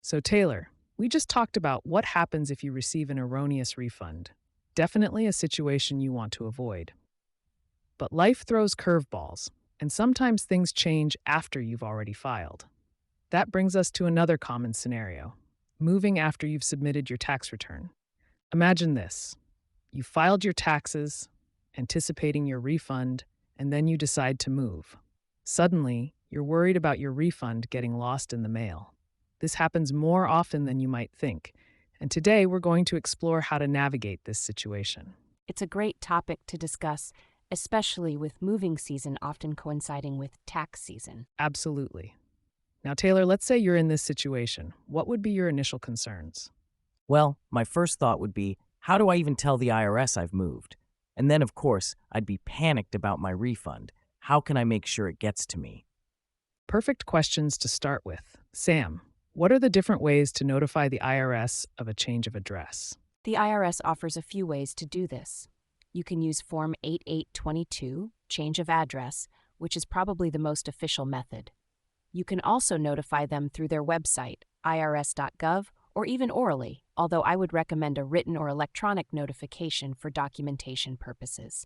So, Taylor, we just talked about what happens if you receive an erroneous refund. Definitely a situation you want to avoid. But life throws curveballs, and sometimes things change after you've already filed. That brings us to another common scenario: moving after you've submitted your tax return. Imagine this: you filed your taxes, anticipating your refund, and then you decide to move. Suddenly, you're worried about your refund getting lost in the mail. This happens more often than you might think, and today we're going to explore how to navigate this situation. It's a great topic to discuss, especially with moving season often coinciding with tax season. Absolutely. Now, Taylor, let's say you're in this situation. What would be your initial concerns? Well, my first thought would be, how do I even tell the IRS I've moved? And then, of course, I'd be panicked about my refund. How can I make sure it gets to me? Perfect questions to start with. Sam, what are the different ways to notify the IRS of a change of address? The IRS offers a few ways to do this. You can use Form 8822, Change of Address, which is probably the most official method. You can also notify them through their website, irs.gov, or even orally, although I would recommend a written or electronic notification for documentation purposes.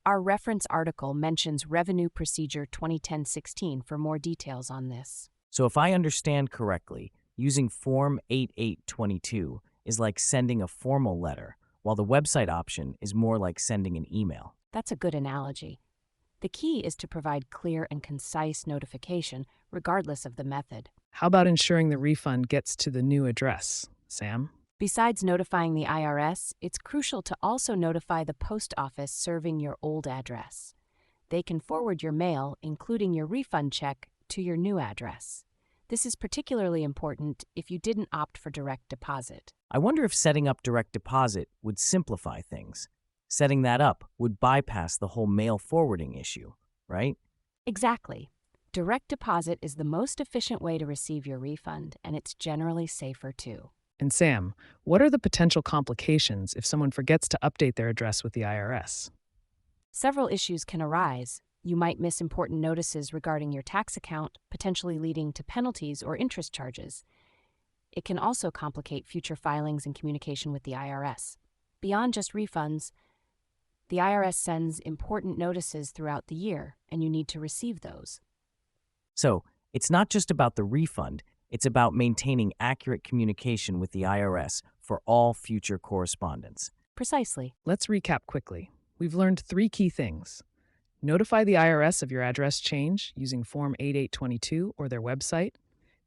Our reference article mentions Revenue Procedure 2010-16 for more details on this. So if I understand correctly, using Form 8822 is like sending a formal letter, while the website option is more like sending an email. That's a good analogy. The key is to provide clear and concise notification, regardless of the method. How about ensuring the refund gets to the new address, Sam? Besides notifying the IRS, it's crucial to also notify the post office serving your old address. They can forward your mail, including your refund check, to your new address. This is particularly important if you didn't opt for direct deposit. I wonder if setting up direct deposit would simplify things. Setting that up would bypass the whole mail forwarding issue, right? Exactly. Direct deposit is the most efficient way to receive your refund, and it's generally safer too. And Sam, what are the potential complications if someone forgets to update their address with the IRS? Several issues can arise. You might miss important notices regarding your tax account, potentially leading to penalties or interest charges. It can also complicate future filings and communication with the IRS. Beyond just refunds, the IRS sends important notices throughout the year, and you need to receive those. So it's not just about the refund, it's about maintaining accurate communication with the IRS for all future correspondence. Precisely. Let's recap quickly. We've learned three key things: notify the IRS of your address change using Form 8822 or their website,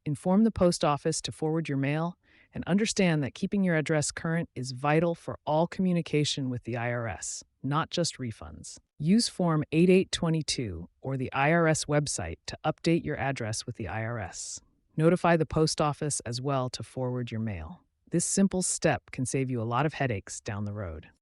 inform the post office to forward your mail, and understand that keeping your address current is vital for all communication with the IRS, not just refunds. Use Form 8822 or the IRS website to update your address with the IRS. Notify the post office as well to forward your mail. This simple step can save you a lot of headaches down the road.